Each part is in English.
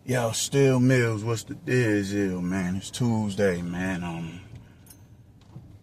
Yo, Still Mills, what's the deal, man? It's Tuesday, man.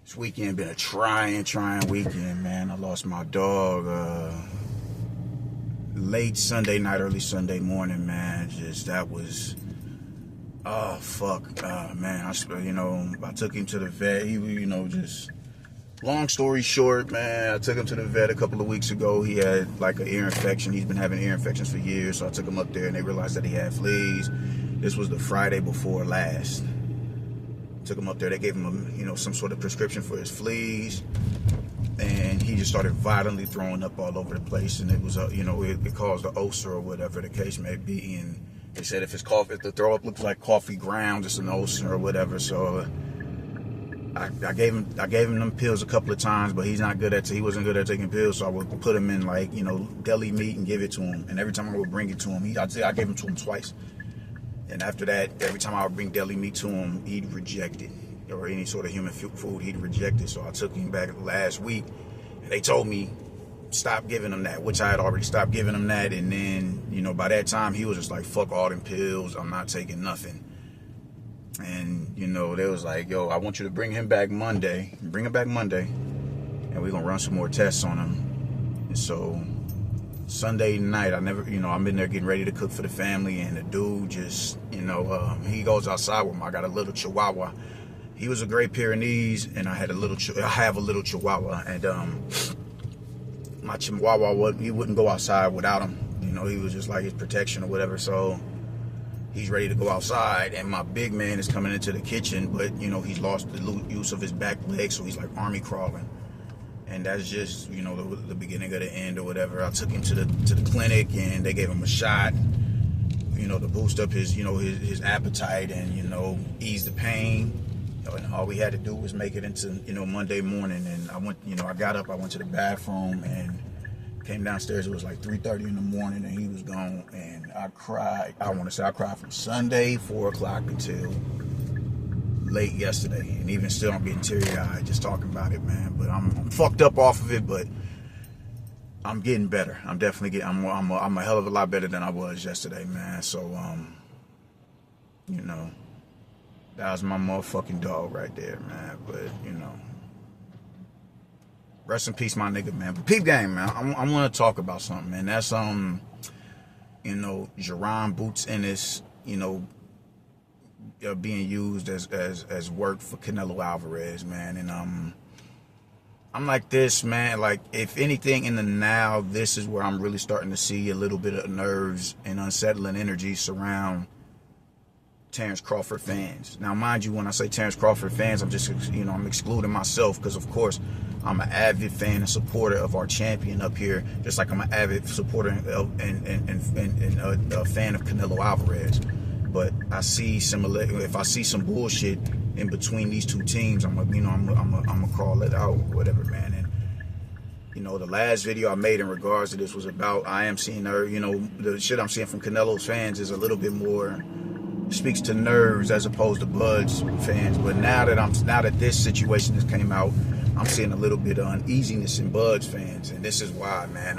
This weekend been a trying weekend, man. I lost my dog late Sunday night, early Sunday morning, man. That was, oh fuck, man. I took him to the vet. Long story short, man, I took him to the vet a couple of weeks ago. He had like an ear infection. He's been having ear infections for years. So I took him up there and they realized that he had fleas. This was the Friday before last. Took him up there. They gave him some sort of prescription for his fleas. And he just started violently throwing up all over the place. And it was, it caused an ulcer or whatever the case may be. And they said if the throw up looks like coffee grounds, it's an ulcer or whatever. So I gave him them pills a couple of times, but he wasn't good at taking pills, so I would put him in deli meat and give it to him. And every time I would bring it to him, I gave him to him twice. And after that, every time I would bring deli meat to him, he'd reject it, or any sort of human food, he'd reject it. So I took him back last week, and they told me stop giving him that, which I had already stopped giving him that. And then by that time he was just like, fuck all them pills, I'm not taking nothing. And, they was like, yo, I want you to bring him back Monday. Bring him back Monday. And we're going to run some more tests on him. And so Sunday night, I'm in there getting ready to cook for the family. And the dude just, he goes outside with him. I got a little Chihuahua. He was a Great Pyrenees, and I have a little Chihuahua. And my Chihuahua, he wouldn't go outside without him. He was just like his protection or whatever. So he's ready to go outside, and my big man is coming into the kitchen, but he's lost the use of his back leg, so he's like army crawling. And that's just the beginning of the end or whatever. I took him to the clinic, and they gave him a shot, to boost up his appetite and ease the pain. And all we had to do was make it into Monday morning. And I got up, I went to the bathroom and came downstairs. It was like 3:30 in the morning, and he was gone. And I cried. I cried from Sunday 4 o'clock until late yesterday, and even still I'm getting teary-eyed just talking about it, man. But I'm fucked up off of it, but I'm getting better. I'm definitely getting. I'm a hell of a lot better than I was yesterday, man. So that was my motherfucking dog right there, man. But rest in peace, my nigga, man. But peep game, man. I want to talk about something, man. That's Jerron Boots Ennis, being used as work for Canelo Alvarez, man. And I'm like this, man. Like, if anything in the now, this is where I'm really starting to see a little bit of nerves and unsettling energy surround Terrence Crawford fans. Now, mind you, when I say Terrence Crawford fans, I'm just, I'm excluding myself, because of course I'm an avid fan and supporter of our champion up here, just like I'm an avid supporter and a fan of Canelo Alvarez. But I see if I see some bullshit in between these two teams, I'm gonna call it out, whatever, man. And the last video I made in regards to this was about I am seeing her. The shit I'm seeing from Canelo's fans is a little bit more speaks to nerves as opposed to Bud's fans. But now that this situation has came out, I'm seeing a little bit of uneasiness in Bud's fans, and this is why, man.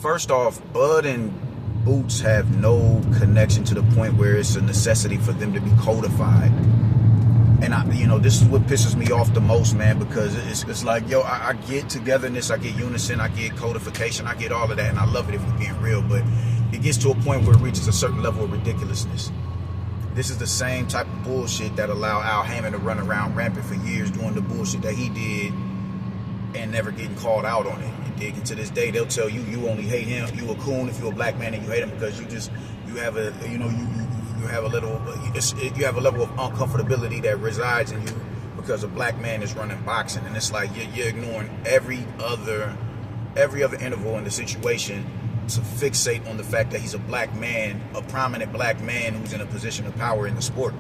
First off, Bud and Boots have no connection to the point where it's a necessity for them to be codified. And this is what pisses me off the most, man, because it's like, yo, I get togetherness, I get unison, I get codification, I get all of that, and I love it if we're being real, but it gets to a point where it reaches a certain level of ridiculousness. This is the same type of bullshit that allowed Al Hammond to run around rampant for years doing the bullshit that he did and never getting called out on it. And to this day, they'll tell you only hate him. You a coon if you're a black man and you hate him because you have a level of uncomfortability that resides in you because a black man is running boxing. And it's like you're ignoring every other interval in the situation to fixate on the fact that he's a black man, a prominent black man who's in a position of power in the sport.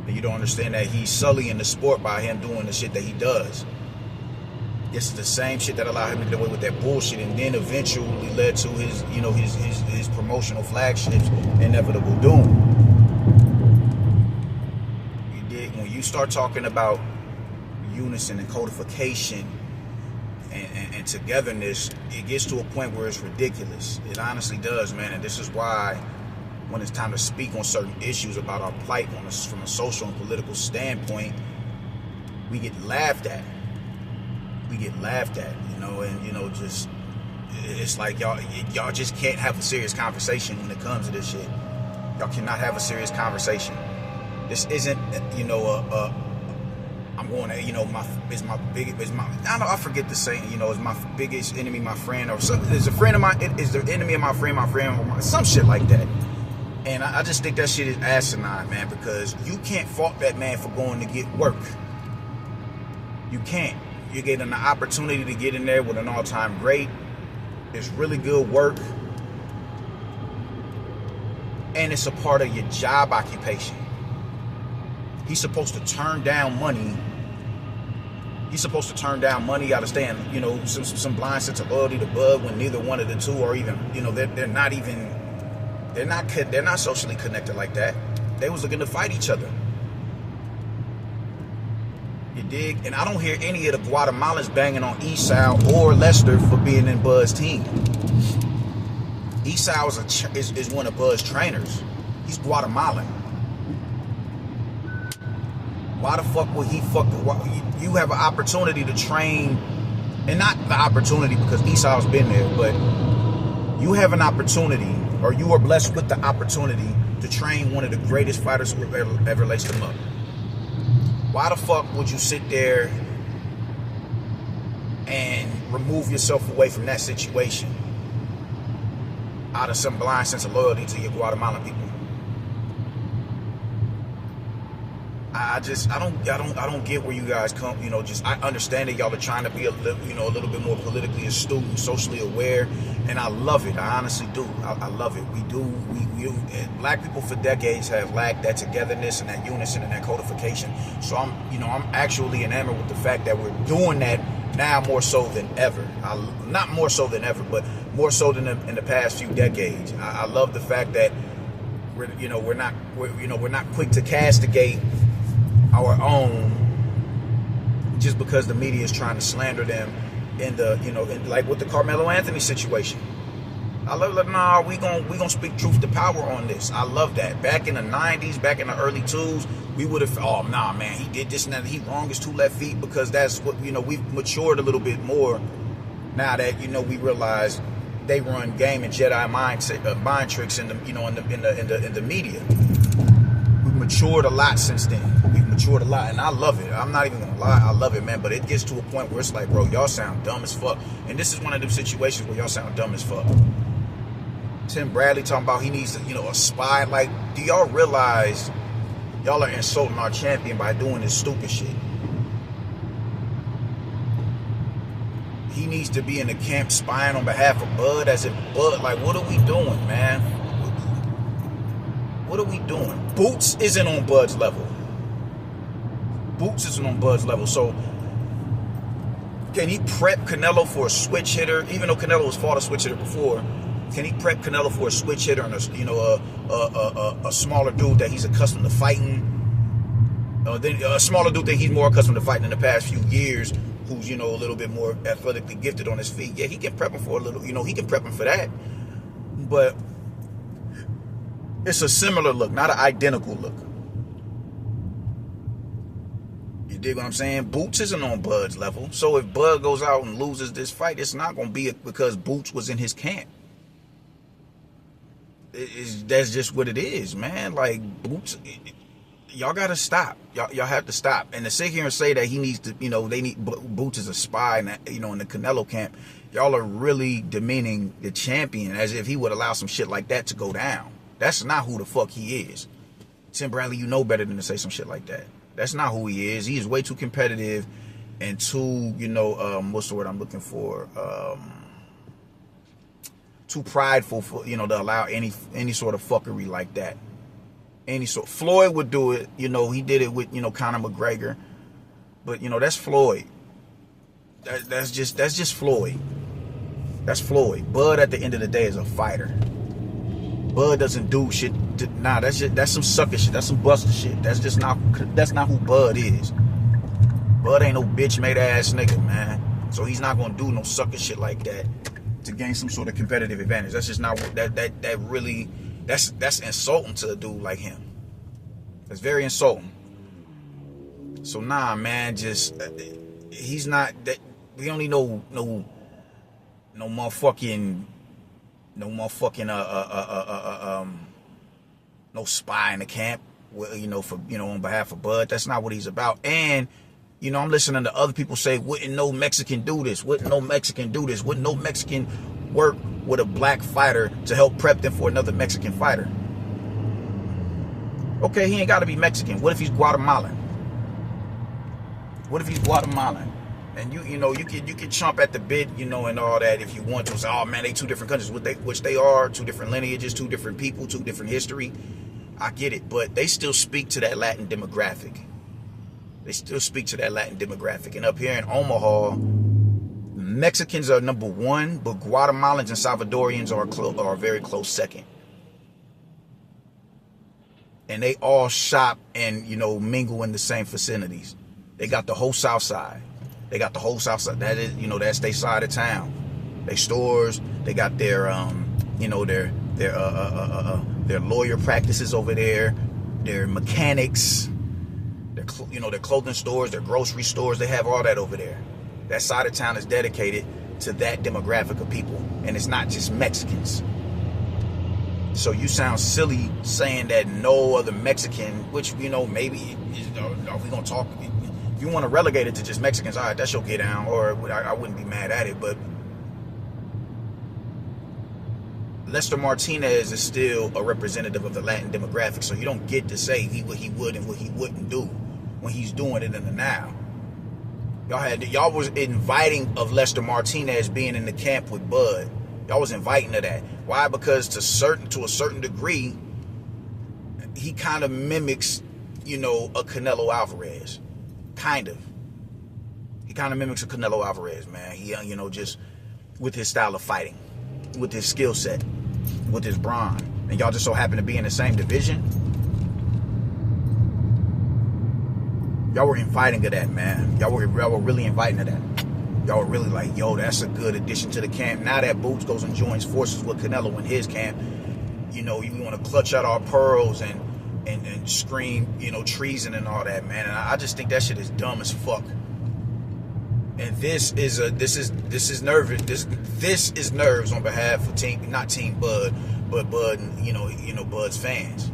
And you don't understand that he's sullying the sport by him doing the shit that he does. This is the same shit that allowed him to get away with that bullshit, and then eventually led to his promotional flagships, Inevitable Doom. When you start talking about unison and codification, and togetherness, it gets to a point where it's ridiculous. It honestly does, man. And this is why when it's time to speak on certain issues about our plight from a social and political standpoint, we get laughed at. We get laughed at, and just it's like y'all just can't have a serious conversation when it comes to this shit. Y'all cannot have a serious conversation. This isn't, I'm going to, I forget the saying, is my biggest enemy my friend, or something. Is a friend of mine, is the enemy of my friend, or some shit like that. And I just think that shit is asinine, man, because you can't fault that man for going to get work. You can't. You're getting an opportunity to get in there with an all-time great. It's really good work. And it's a part of your job occupation. He's supposed to turn down money. He's supposed to turn down money out of staying, some blind sense of loyalty to Bud when neither one of the two are even, they're not socially connected like that. They was looking to fight each other. You dig? And I don't hear any of the Guatemalans banging on Esau or Lester for being in Bud's team. Esau is one of Bud's trainers. He's Guatemalan. Why the fuck would he you have an opportunity to train, and not the opportunity because Esau's been there, but you have an opportunity, or you are blessed with the opportunity to train one of the greatest fighters who ever laced them up. Why the fuck would you sit there and remove yourself away from that situation out of some blind sense of loyalty to your Guatemalan people? I don't get where you guys come. I understand that y'all are trying to be a little bit more politically astute and socially aware, and I love it. I honestly do. I love it. We black people for decades have lacked that togetherness and that unison and that codification. So I'm actually enamored with the fact that we're doing that now more so than ever. Not more so than ever, but more so than in the past few decades. I love the fact that we're not quick to castigate our own just because the media is trying to slander them like with the Carmelo Anthony situation. I love that. Nah, we gonna speak truth to power on this. I love that. Back in the 90s, back in the early 2000s, we would have, oh nah man, he did this and that, he wrong his 2 left feet, because that's what we've matured a little bit more now that we realize they run game and Jedi mind tricks in the media. We've matured a lot since then. We've matured a lot, and I love it. I'm not even gonna lie, I love it, man. But it gets to a point where it's like, bro, y'all sound dumb as fuck. And this is one of them situations where y'all sound dumb as fuck. Tim Bradley talking about he needs a spy. Like, do y'all realize y'all are insulting our champion by doing this stupid shit? He needs to be in the camp spying on behalf of Bud, as if Bud, like, what are we doing, man? What are we doing? Boots isn't on Bud's level. Boots isn't on Bud's level. So can he prep Canelo for a switch hitter? Even though Canelo has fought a switch hitter before, can he prep Canelo for a switch hitter and a smaller dude that he's accustomed to fighting? Then a smaller dude that he's more accustomed to fighting in the past few years, who's a little bit more athletically gifted on his feet. Yeah, he can prep him for a little. He can prep him for that. But it's a similar look, not an identical look. You dig what I'm saying? Boots isn't on Bud's level. So if Bud goes out and loses this fight, it's not going to be because Boots was in his camp. That's just what it is, man. Like, Boots, y'all got to stop. Y'all have to stop. And to sit here and say that he needs to, Boots is a spy, in the Canelo camp, y'all are really demeaning the champion as if he would allow some shit like that to go down. That's not who the fuck he is. Tim Bradley, you know better than to say some shit like that. That's not who he is. He is way too competitive and too, what's the word I'm looking for? Too prideful for, to allow any sort of fuckery like that. Floyd would do it, he did it with, Conor McGregor. But, that's Floyd. That's just Floyd. That's Floyd. Bud at the end of the day is a fighter. Bud doesn't do shit. Nah, that's some sucker shit. That's some buster shit. That's not who Bud is. Bud ain't no bitch made ass nigga, man. So he's not gonna do no sucker shit like that to gain some sort of competitive advantage. That's just not that really that's insulting to a dude like him. That's very insulting. So nah, man, just he's not that. We don't need no motherfucking no spy in the camp, for on behalf of Bud. That's not what he's about. And I'm listening to other people say, wouldn't no Mexican do this? Wouldn't no Mexican do this? Wouldn't no Mexican work with a black fighter to help prep them for another Mexican fighter? Okay, he ain't got to be Mexican. What if he's Guatemalan? What if he's Guatemalan? And you can chomp at the bit, and all that if you want to. Say, oh man, they two different countries, which they are, two different lineages, two different people, two different history. I get it, but they still speak to that Latin demographic. They still speak to that Latin demographic. And up here in Omaha, Mexicans are number one, but Guatemalans and Salvadorians are a very close second. And they all shop and, mingle in the same vicinities. They got the whole South Side. They got the whole South Side. That is, that's their side of town. They stores. They got their, their lawyer practices over there. Their mechanics. Their clothing stores. Their grocery stores. They have all that over there. That side of town is dedicated to that demographic of people, and it's not just Mexicans. So you sound silly saying that no other Mexican, which maybe are we gonna talk? If you want to relegate it to just Mexicans, all right, that's your get down, or I wouldn't be mad at it. But Lester Martinez is still a representative of the Latin demographic, so you don't get to say what he would and what he wouldn't do when he's doing it in the now. Y'all was inviting of Lester Martinez being in the camp with Bud. Y'all was inviting to that. Why? Because to a certain degree, he kind of mimics, a Canelo Alvarez. Kind of. He kind of mimics a Canelo Alvarez, man. He, just with his style of fighting, with his skill set, with his brawn. And y'all just so happen to be in the same division. Y'all were inviting to that, man. Y'all were really inviting to that. Y'all were really like, yo, that's a good addition to the camp. Now that Boots goes and joins forces with Canelo in his camp, you want to clutch out our pearls and scream, treason and all that, man. And I just think that shit is dumb as fuck. And this is nerves on behalf of not Team Bud, but Bud and Bud's fans.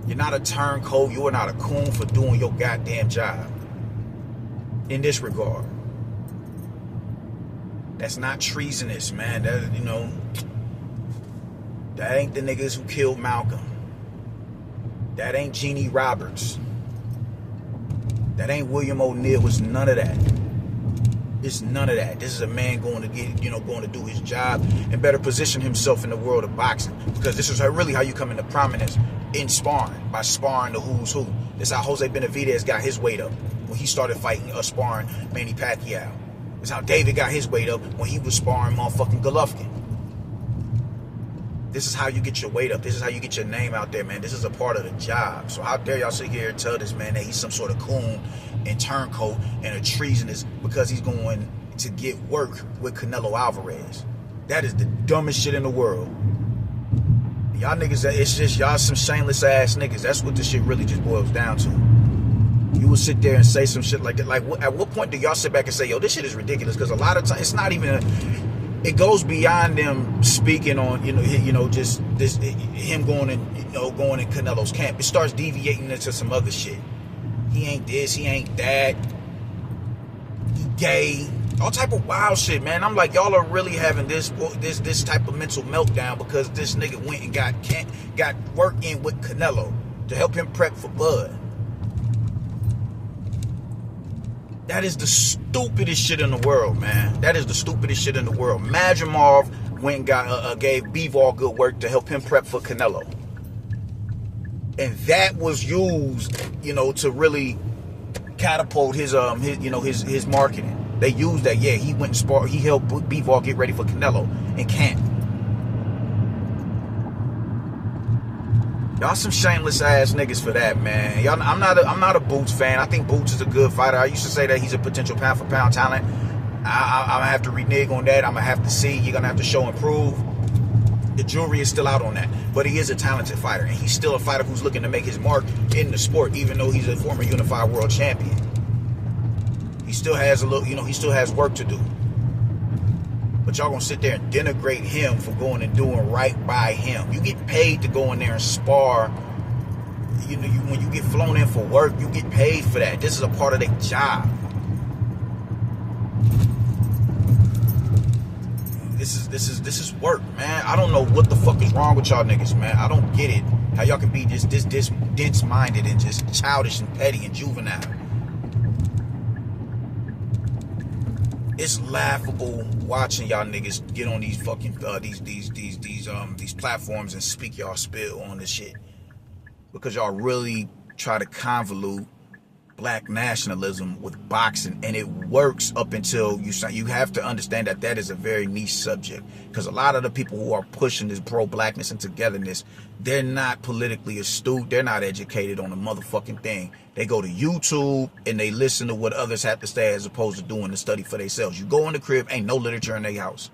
You're not a turncoat. You are not a coon for doing your goddamn job. In this regard. That's not treasonous, man. That ain't the niggas who killed Malcolm. That ain't Jeannie Roberts. That ain't William O'Neill. It's none of that. It's none of that. This is a man going to do his job and better position himself in the world of boxing. Because this is really how you come into prominence in sparring, by sparring the who's who. This is how Jose Benavidez got his weight up when he started fighting, sparring Manny Pacquiao. This is how David got his weight up when he was sparring motherfucking Golovkin. This is how you get your weight up. This is how you get your name out there, man. This is a part of the job. So how dare y'all sit here and tell this man that he's some sort of coon and turncoat and a treasonous because he's going to get work with Canelo Alvarez. That is the dumbest shit in the world. Y'all niggas, it's just y'all some shameless ass niggas. That's what this shit really just boils down to. You will sit there and say some shit like that. Like, at what point do y'all sit back and say, yo, this shit is ridiculous? Because a lot of times, it's not even, it goes beyond them speaking on, just this, him going in Canelo's camp. It starts deviating into some other shit. He ain't this, he ain't that. He gay. All type of wild shit, man. I'm like, y'all are really having this type of mental meltdown because this nigga went and got work in with Canelo to help him prep for Bud. That is the stupidest shit in the world, man. That is the stupidest shit in the world. Madrimov went and gave Bivol good work to help him prep for Canelo. And that was used, to really catapult his marketing. They used that. Yeah, he went and sparred. He helped Bivol get ready for Canelo in camp. Y'all some shameless ass niggas for that, man. Y'all, I'm not a Boots fan. I think Boots is a good fighter. I used to say that he's a potential pound for pound talent. I'm gonna have to renege on that. I'm gonna have to see. You're gonna have to show and prove. The jury is still out on that, but he is a talented fighter, and he's still a fighter who's looking to make his mark in the sport, even though he's a former unified world champion. He still has a little, he still has work to do. But y'all gonna sit there and denigrate him for going and doing right by him. You get paid to go in there and spar. When you get flown in for work, you get paid for that. This is a part of their job. This is work, man. I don't know what the fuck is wrong with y'all niggas, man. I don't get it. How y'all can be just this dense-minded and just childish and petty and juvenile. It's laughable watching y'all niggas get on these fucking these platforms and speak y'all spill on this shit, because y'all really try to convolute black nationalism with boxing, and it works up until you have to understand that is a very niche subject, because a lot of the people who are pushing this pro-blackness and togetherness, they're not politically astute, they're not educated on the motherfucking thing. They go to YouTube and they listen to what others have to say as opposed to doing the study for themselves. You go in the crib, ain't no literature in their house.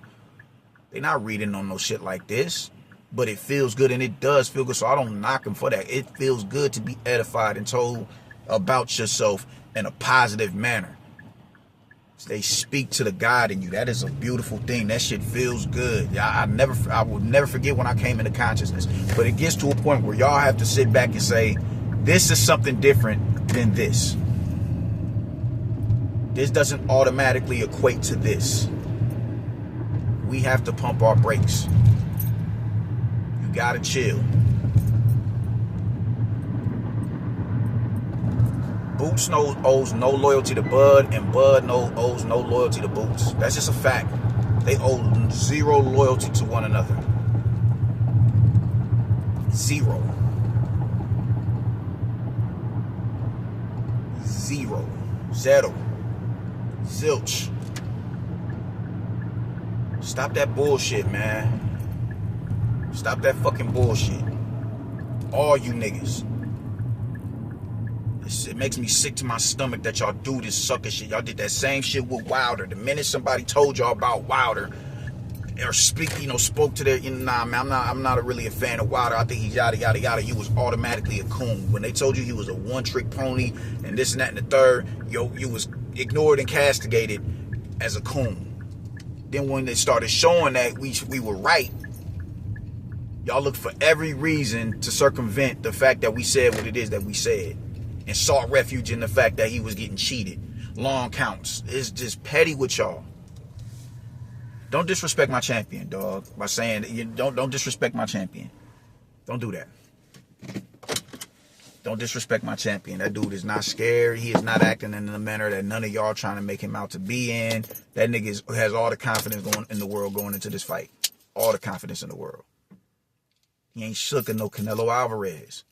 They're not reading on no shit like this, but it feels good, and it does feel good, so I don't knock them for that. It feels good to be edified and told about yourself in a positive manner. They speak to the God in you. That is a beautiful thing. That shit feels good. I will never forget when I came into consciousness. But it gets to a point where y'all have to sit back and say, this is something different than this. This doesn't automatically equate to this. We have to pump our brakes. You gotta chill. Boots owes no loyalty to Bud, and Bud owes no loyalty to Boots. That's just a fact. They owe zero loyalty to one another. Zero. Zero. Zero. Zilch. Stop that bullshit, man. Stop that fucking bullshit. All you niggas. It makes me sick to my stomach that y'all do this sucker shit. Y'all did that same shit with Wilder. The minute somebody told y'all about Wilder, or spoke to their, nah, man, I'm not really a fan of Wilder. I think he's yada yada yada. You was automatically a coon. When they told you he was a one-trick pony and this and that and the third, you was ignored and castigated as a coon. Then when they started showing that we were right, y'all looked for every reason to circumvent the fact that we said what it is that we said, and sought refuge in the fact that he was getting cheated. Long counts. It's just petty with y'all. Don't disrespect my champion, dog, by saying don't disrespect my champion. Don't do that. Don't disrespect my champion. That dude is not scared. He is not acting in a manner that none of y'all trying to make him out to be in. That nigga has all the confidence going in the world going into this fight. All the confidence in the world. He ain't shook at no Canelo Alvarez.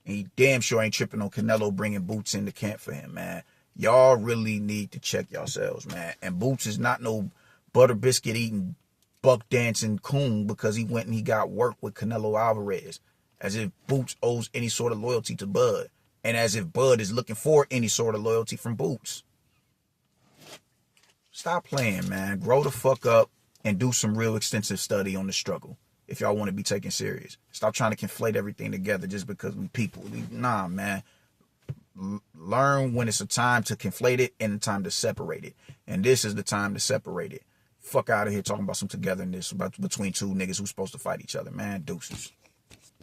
And he damn sure ain't tripping on Canelo bringing Boots in the camp for him, man. Y'all really need to check yourselves, man. And Boots is not no butter biscuit eating, buck dancing coon because he went and he got work with Canelo Alvarez. As if Boots owes any sort of loyalty to Bud. And as if Bud is looking for any sort of loyalty from Boots. Stop playing, man. Grow the fuck up and do some real extensive study on the struggle if y'all want to be taken serious. Stop trying to conflate everything together just because we people. Nah, man. Learn when it's a time to conflate it and a time to separate it. And this is the time to separate it. Fuck out of here talking about some togetherness between two niggas who's supposed to fight each other, man. Deuces.